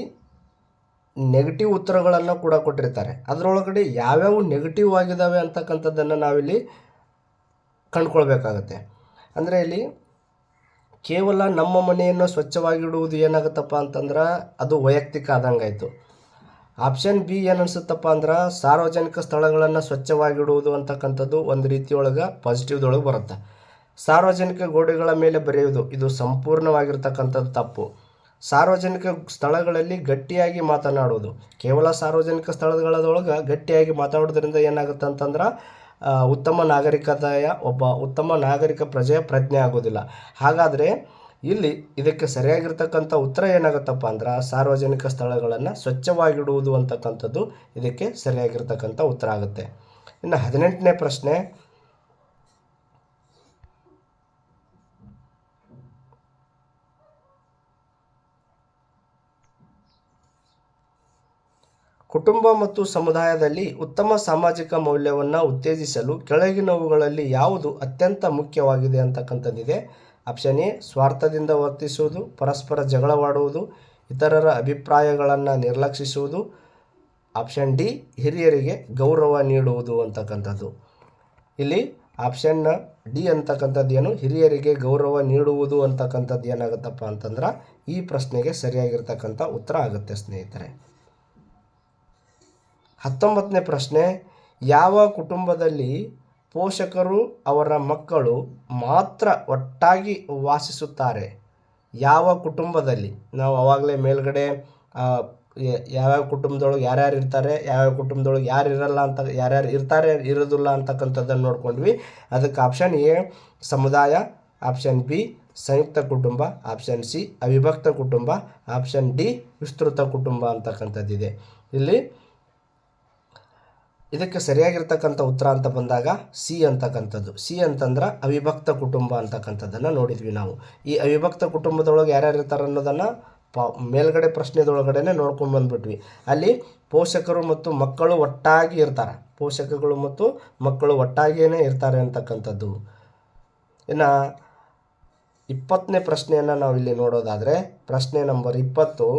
ನೆಗೆಟಿವ್ ಉತ್ತರಗಳನ್ನು ಕೂಡ ಕೊಟ್ಟಿರ್ತಾರೆ. ಅದರೊಳಗಡೆ ಯಾವ್ಯಾವ ನೆಗೆಟಿವ್ ಆಗಿದ್ದಾವೆ ಅಂತಕ್ಕಂಥದ್ದನ್ನು ನಾವಿಲ್ಲಿ ಕಂಡುಕೊಳ್ಬೇಕಾಗತ್ತೆ. ಅಂದರೆ ಇಲ್ಲಿ ಕೇವಲ ನಮ್ಮ ಮನೆಯನ್ನು ಸ್ವಚ್ಛವಾಗಿಡುವುದು ಏನಾಗುತ್ತಪ್ಪ ಅಂತಂದ್ರೆ ಅದು ವೈಯಕ್ತಿಕ ಆದಂಗಾಯಿತು. ಆಪ್ಷನ್ ಬಿ ಏನನ್ಸುತ್ತಪ್ಪ ಅಂದ್ರೆ ಸಾರ್ವಜನಿಕ ಸ್ಥಳಗಳನ್ನು ಸ್ವಚ್ಛವಾಗಿಡುವುದು ಅಂತಕ್ಕಂಥದ್ದು ಒಂದು ರೀತಿಯೊಳಗೆ ಪಾಸಿಟಿವ್ದೊಳಗೆ ಬರುತ್ತೆ. ಸಾರ್ವಜನಿಕ ಗೋಡೆಗಳ ಮೇಲೆ ಬರೆಯುವುದು ಇದು ಸಂಪೂರ್ಣವಾಗಿರ್ತಕ್ಕಂಥದ್ದು ತಪ್ಪು. ಸಾರ್ವಜನಿಕ ಸ್ಥಳಗಳಲ್ಲಿ ಗಟ್ಟಿಯಾಗಿ ಮಾತನಾಡುವುದು, ಕೇವಲ ಸಾರ್ವಜನಿಕ ಸ್ಥಳಗಳೊಳಗೆ ಗಟ್ಟಿಯಾಗಿ ಮಾತಾಡೋದ್ರಿಂದ ಏನಾಗುತ್ತೆ ಅಂತಂದ್ರೆ ಉತ್ತಮ ನಾಗರಿಕತೆಯ ಉತ್ತಮ ನಾಗರಿಕ ಪ್ರಜೆಯ ಪ್ರಜ್ಞೆ ಆಗೋದಿಲ್ಲ. ಹಾಗಾದರೆ ಇಲ್ಲಿ ಇದಕ್ಕೆ ಸರಿಯಾಗಿರ್ತಕ್ಕಂಥ ಉತ್ತರ ಏನಾಗುತ್ತಪ್ಪ ಅಂದ್ರೆ ಸಾರ್ವಜನಿಕ ಸ್ಥಳಗಳನ್ನು ಸ್ವಚ್ಛವಾಗಿಡುವುದು ಅಂತಕ್ಕಂಥದ್ದು ಇದಕ್ಕೆ ಸರಿಯಾಗಿರ್ತಕ್ಕಂಥ ಉತ್ತರ ಆಗುತ್ತೆ. ಇನ್ನು 18ನೇ ಪ್ರಶ್ನೆ, ಕುಟುಂಬ ಮತ್ತು ಸಮುದಾಯದಲ್ಲಿ ಉತ್ತಮ ಸಾಮಾಜಿಕ ಮೌಲ್ಯವನ್ನು ಉತ್ತೇಜಿಸಲು ಕೆಳಗಿನವುಗಳಲ್ಲಿ ಯಾವುದು ಅತ್ಯಂತ ಮುಖ್ಯವಾಗಿದೆ ಅಂತಕ್ಕಂಥದ್ದಿದೆ. ಆಪ್ಷನ್ ಎ ಸ್ವಾರ್ಥದಿಂದ ವರ್ತಿಸುವುದು, ಪರಸ್ಪರ ಜಗಳವಾಡುವುದು, ಇತರರ ಅಭಿಪ್ರಾಯಗಳನ್ನು ನಿರ್ಲಕ್ಷಿಸುವುದು, ಆಪ್ಷನ್ ಡಿ ಹಿರಿಯರಿಗೆ ಗೌರವ ನೀಡುವುದು ಅಂತಕ್ಕಂಥದ್ದು. ಇಲ್ಲಿ ಆಪ್ಷನ್ ಡಿ ಅಂತಕ್ಕಂಥದ್ದು ಏನು ಹಿರಿಯರಿಗೆ ಗೌರವ ನೀಡುವುದು ಅಂತಕ್ಕಂಥದ್ದು ಏನಾಗುತ್ತಪ್ಪ ಅಂತಂದ್ರೆ ಈ ಪ್ರಶ್ನೆಗೆ ಸರಿಯಾಗಿರ್ತಕ್ಕಂಥ ಉತ್ತರ ಆಗುತ್ತೆ ಸ್ನೇಹಿತರೆ. 19ನೇ ಪ್ರಶ್ನೆ, ಯಾವ ಕುಟುಂಬದಲ್ಲಿ ಪೋಷಕರು ಅವರ ಮಕ್ಕಳು ಮಾತ್ರ ಒಟ್ಟಾಗಿ ವಾಸಿಸುತ್ತಾರೆ? ಯಾವ ಕುಟುಂಬದಲ್ಲಿ? ನಾವು ಆವಾಗಲೇ ಮೇಲ್ಗಡೆ ಯಾವ್ಯಾವ ಕುಟುಂಬದೊಳಗೆ ಯಾರ್ಯಾರು ಇರ್ತಾರೆ, ಯಾವ್ಯಾವ ಕುಟುಂಬದೊಳಗೆ ಯಾರು ಇರಲ್ಲ ಅಂತ, ಯಾರ್ಯಾರು ಇರ್ತಾರೆ ಇರೋದಿಲ್ಲ ಅಂತಕ್ಕಂಥದ್ದನ್ನು ನೋಡ್ಕೊಂಡ್ವಿ. ಅದಕ್ಕೆ ಆಪ್ಷನ್ ಎ ಸಮುದಾಯ, ಆಪ್ಷನ್ ಬಿ ಸಂಯುಕ್ತ ಕುಟುಂಬ, ಆಪ್ಷನ್ ಸಿ ಅವಿಭಕ್ತ ಕುಟುಂಬ, ಆಪ್ಷನ್ ಡಿ ವಿಸ್ತೃತ ಕುಟುಂಬ ಅಂತಕ್ಕಂಥದ್ದಿದೆ. ಇಲ್ಲಿ ಇದಕ್ಕೆ ಸರಿಯಾಗಿರ್ತಕ್ಕಂಥ ಉತ್ತರ ಅಂತ ಬಂದಾಗ ಸಿ ಅಂತಕ್ಕಂಥದ್ದು. ಸಿ ಅಂತಂದ್ರೆ ಅವಿಭಕ್ತ ಕುಟುಂಬ ಅಂತಕ್ಕಂಥದ್ದನ್ನು ನೋಡಿದ್ವಿ ನಾವು. ಈ ಅವಿಭಕ್ತ ಕುಟುಂಬದೊಳಗೆ ಯಾರ್ಯಾರು ಇರ್ತಾರೆ ಅನ್ನೋದನ್ನು ಮೇಲ್ಗಡೆ ಪ್ರಶ್ನೆದೊಳಗಡೆನೆ ನೋಡ್ಕೊಂಡು ಬಂದ್ಬಿಟ್ವಿ. ಅಲ್ಲಿ ಪೋಷಕರು ಮತ್ತು ಮಕ್ಕಳು ಒಟ್ಟಾಗಿ ಇರ್ತಾರೆ, ಪೋಷಕಗಳು ಮತ್ತು ಮಕ್ಕಳು ಒಟ್ಟಾಗಿಯೇ ಇರ್ತಾರೆ ಅಂತಕ್ಕಂಥದ್ದು. ಇನ್ನು 20ನೇ ಪ್ರಶ್ನೆಯನ್ನು ನಾವು ಇಲ್ಲಿ ನೋಡೋದಾದರೆ, ಪ್ರಶ್ನೆ ನಂಬರ್ 20,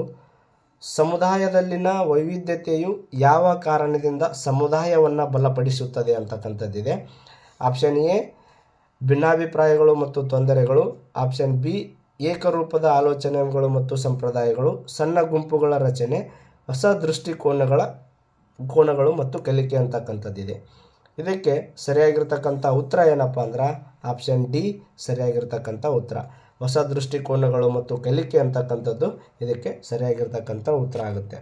ಸಮುದಾಯದಲ್ಲಿನ ವೈವಿಧ್ಯತೆಯು ಯಾವ ಕಾರಣದಿಂದ ಸಮುದಾಯವನ್ನು ಬಲಪಡಿಸುತ್ತದೆ ಅಂತಕ್ಕಂಥದ್ದಿದೆ. ಆಪ್ಷನ್ ಎ ಭಿನ್ನಾಭಿಪ್ರಾಯಗಳು ಮತ್ತು ತೊಂದರೆಗಳು, ಆಪ್ಷನ್ ಬಿ ಏಕರೂಪದ ಆಲೋಚನೆಗಳು ಮತ್ತು ಸಂಪ್ರದಾಯಗಳು, ಸಣ್ಣ ಗುಂಪುಗಳ ರಚನೆ, ಹೊಸ ಕೋನಗಳು ಮತ್ತು ಕಲಿಕೆ ಅಂತಕ್ಕಂಥದ್ದಿದೆ. ಇದಕ್ಕೆ ಸರಿಯಾಗಿರ್ತಕ್ಕಂಥ ಉತ್ತರ ಏನಪ್ಪ ಅಂದ್ರೆ ಆಪ್ಷನ್ ಡಿ ಸರಿಯಾಗಿರ್ತಕ್ಕಂಥ ಉತ್ತರ. ಹೊಸ ದೃಷ್ಟಿಕೋನಗಳು ಮತ್ತು ಕಲಿಕೆ ಅಂತಕ್ಕಂಥದ್ದು ಇದಕ್ಕೆ ಸರಿಯಾಗಿರ್ತಕ್ಕಂಥ ಉತ್ತರ ಆಗುತ್ತೆ.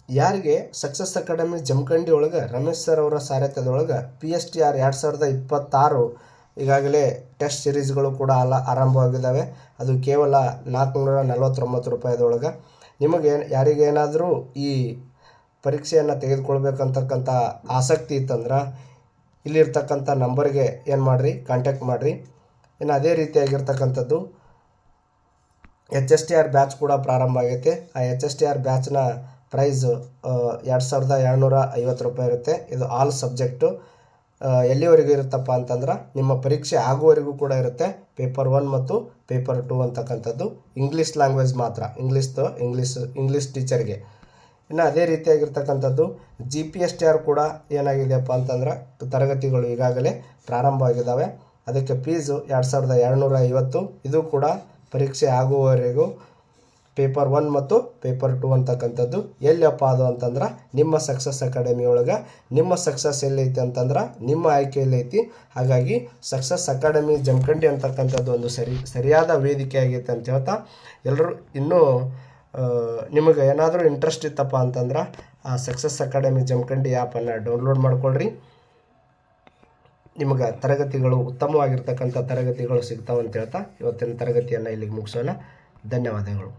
ಯಾರಿಗೆ ಸಕ್ಸಸ್ ಅಕಾಡೆಮಿ ಜಮಖಂಡಿ ಒಳಗೆ ರಮೇಶ್ ಸರ್ ಅವರ ಸಾರಥ್ಯದೊಳಗೆ PSTR 2026 ಈಗಾಗಲೇ ಟೆಸ್ಟ್ ಸಿರೀಸ್ಗಳು ಕೂಡ ಆರಂಭವಾಗಿದ್ದಾವೆ. ಅದು ಕೇವಲ 449 ರೂಪಾಯಿದೊಳಗೆ. ನಿಮಗೆ ಯಾರಿಗೇನಾದರೂ ಈ ಪರೀಕ್ಷೆಯನ್ನು ತೆಗೆದುಕೊಳ್ಬೇಕಂತಕ್ಕಂಥ ಆಸಕ್ತಿ ಇತ್ತಂದ್ರೆ ಇಲ್ಲಿರ್ತಕ್ಕಂಥ ನಂಬರ್ಗೆ ಏನು ಮಾಡಿರಿ, ಕಾಂಟ್ಯಾಕ್ಟ್ ಮಾಡಿರಿ. ಇನ್ನು ಅದೇ ರೀತಿಯಾಗಿರ್ತಕ್ಕಂಥದ್ದು HSTR ಬ್ಯಾಚ್ ಕೂಡ ಪ್ರಾರಂಭ ಆಗೈತೆ. ಆ HSTR ಬ್ಯಾಚ್ನ ಪ್ರೈಸ್ 2750 ರೂಪಾಯಿ ಇರುತ್ತೆ. ಇದು ಆಲ್ ಸಬ್ಜೆಕ್ಟು ಎಲ್ಲಿವರೆಗೂ ಇರುತ್ತಪ್ಪ ಅಂತಂದ್ರೆ ನಿಮ್ಮ ಪರೀಕ್ಷೆ ಆಗುವವರೆಗೂ ಕೂಡ ಇರುತ್ತೆ. ಪೇಪರ್ 1 ಮತ್ತು ಪೇಪರ್ 2 ಅಂತಕ್ಕಂಥದ್ದು ಇಂಗ್ಲೀಷ್ ಲ್ಯಾಂಗ್ವೇಜ್ ಮಾತ್ರ, ಇಂಗ್ಲೀಷ್ ಟೀಚರ್ಗೆ. ಇನ್ನು ಅದೇ ರೀತಿಯಾಗಿರ್ತಕ್ಕಂಥದ್ದು GPSTR ಕೂಡ ಏನಾಗಿದೆಯಪ್ಪ ಅಂತಂದ್ರೆ ತರಗತಿಗಳು ಈಗಾಗಲೇ ಪ್ರಾರಂಭ ಆಗಿದ್ದಾವೆ. ಅದಕ್ಕೆ ಫೀಸು 2250. ಇದು ಕೂಡ ಪರೀಕ್ಷೆ ಆಗುವವರೆಗೂ ಪೇಪರ್ 1 ಮತ್ತು ಪೇಪರ್ 2 ಅಂತಕ್ಕಂಥದ್ದು. ಎಲ್ಲಪ್ಪ ಅದು ಅಂತಂದ್ರೆ ನಿಮ್ಮ ಸಕ್ಸಸ್ ಅಕಾಡೆಮಿ ಒಳಗೆ. ನಿಮ್ಮ ಸಕ್ಸಸ್ ಎಲ್ಲೈತಿ ಅಂತಂದ್ರೆ ನಿಮ್ಮ ಆಯ್ಕೆ ಎಲ್ಲೈತಿ. ಹಾಗಾಗಿ ಸಕ್ಸಸ್ ಅಕಾಡೆಮಿ ಜಮಖಂಡಿ ಅಂತಕ್ಕಂಥದ್ದು ಒಂದು ಸರಿಯಾದ ವೇದಿಕೆ ಆಗೈತೆ ಅಂತ ಹೇಳ್ತಾ, ಎಲ್ಲರೂ ಇನ್ನೂ ನಿಮಗೆ ಏನಾದರೂ ಇಂಟ್ರೆಸ್ಟ್ ಇತ್ತಪ್ಪ ಅಂತಂದ್ರೆ ಆ ಸಕ್ಸಸ್ ಅಕಾಡೆಮಿ ಜಮಖಂಡಿ ಆ್ಯಪನ್ನು ಡೌನ್ಲೋಡ್ ಮಾಡ್ಕೊಳ್ರಿ. ನಿಮಗೆ ತರಗತಿಗಳು ಉತ್ತಮವಾಗಿರ್ತಕ್ಕಂಥ ತರಗತಿಗಳು ಸಿಗ್ತಾವೆ ಅಂತ ಹೇಳ್ತಾ ಇವತ್ತಿನ ತರಗತಿಯನ್ನು ಇಲ್ಲಿಗೆ ಮುಗಿಸೋಣ. ಧನ್ಯವಾದಗಳು.